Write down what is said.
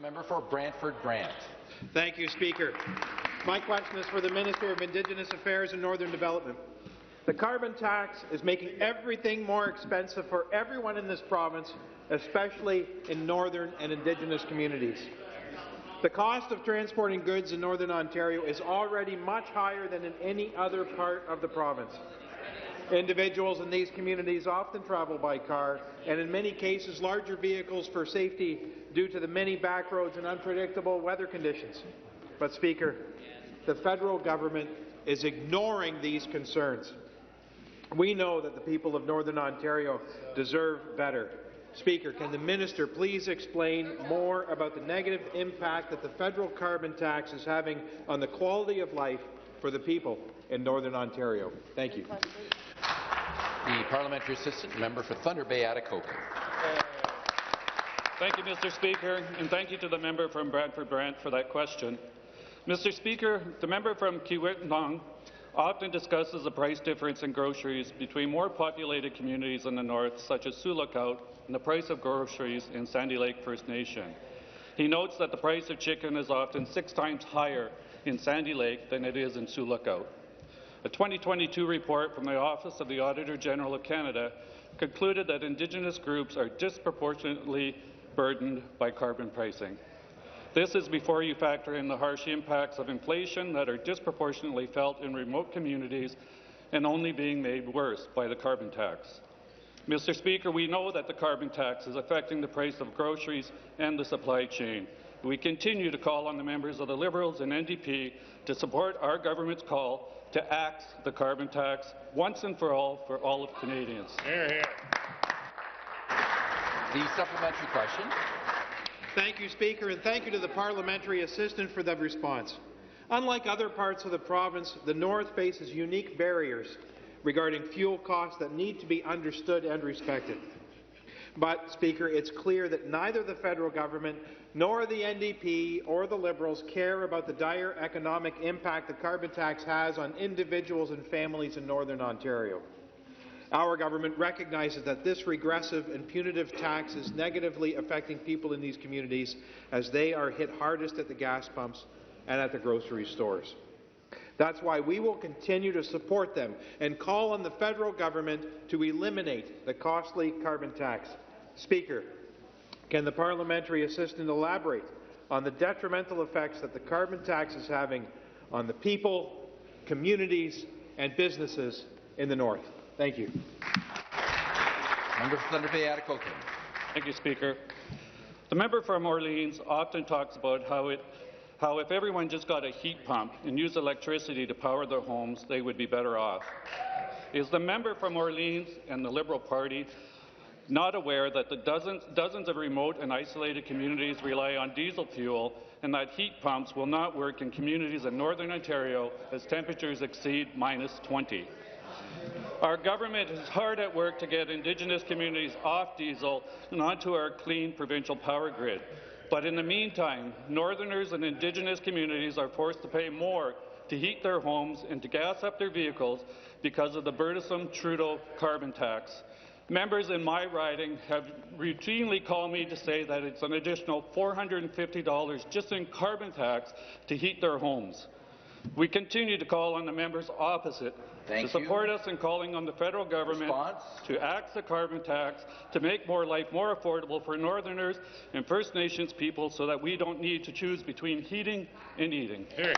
Member for Brantford-Brant. Thank you, Speaker. My question is for the Minister of Indigenous Affairs and Northern Development. The carbon tax is making everything more expensive for everyone in this province, especially in northern and Indigenous communities. The cost of transporting goods in Northern Ontario is already much higher than in any other part of the province. Individuals in these communities often travel by car, and in many cases larger vehicles for safety due to the many back roads and unpredictable weather conditions. But, Speaker, the federal government is ignoring these concerns. We know that the people of Northern Ontario deserve better. Speaker, can the minister please explain more about the negative impact that the federal carbon tax is having on the quality of life for the people in Northern Ontario? Thank you. The parliamentary assistant member for Thunder Bay Atikokan. Thank you, Mr. Speaker, and thank you to the member from Brantford-Brant for that question. Mr. Speaker, the member from Kiiwetinoong often discusses the price difference in groceries between more populated communities in the north, such as Sioux Lookout, and the price of groceries in Sandy Lake First Nation. He notes that the price of chicken is often 6 times higher in Sandy Lake than it is in Sioux Lookout. A 2022 report from the Office of the Auditor General of Canada concluded that Indigenous groups are disproportionately burdened by carbon pricing. This is before you factor in the harsh impacts of inflation that are disproportionately felt in remote communities and only being made worse by the carbon tax. Mr. Speaker, we know that the carbon tax is affecting the price of groceries and the supply chain. We continue to call on the members of the Liberals and NDP to support our government's call to axe the carbon tax once and for all of Canadians. Hear, hear. The supplementary question. Thank you, Speaker, and thank you to the parliamentary assistant for the response. Unlike other parts of the province, the North faces unique barriers regarding fuel costs that need to be understood and respected. But, Speaker, it's clear that neither the federal government nor the NDP or the Liberals care about the dire economic impact the carbon tax has on individuals and families in Northern Ontario. Our government recognizes that this regressive and punitive tax is negatively affecting people in these communities as they are hit hardest at the gas pumps and at the grocery stores. That's why we will continue to support them and call on the federal government to eliminate the costly carbon tax. Speaker, can the parliamentary assistant elaborate on the detrimental effects that the carbon tax is having on the people, communities, and businesses in the North? Thank you. Member for Thunder Bay Atikokan. Thank you, Speaker. The member from Orleans often talks about how if everyone just got a heat pump and used electricity to power their homes, they would be better off. Is the member from Orleans and the Liberal Party not aware that the dozens of remote and isolated communities rely on diesel fuel and that heat pumps will not work in communities in Northern Ontario as temperatures exceed -20? Our government is hard at work to get Indigenous communities off diesel and onto our clean provincial power grid. But in the meantime, Northerners and Indigenous communities are forced to pay more to heat their homes and to gas up their vehicles because of the burdensome Trudeau carbon tax. Members in my riding have routinely called me to say that it's an additional $450 just in carbon tax to heat their homes. We continue to call on the members opposite to support us in calling on the federal government to axe the carbon tax to make life more affordable for Northerners and First Nations people so that we don't need to choose between heating and eating. Hear, hear.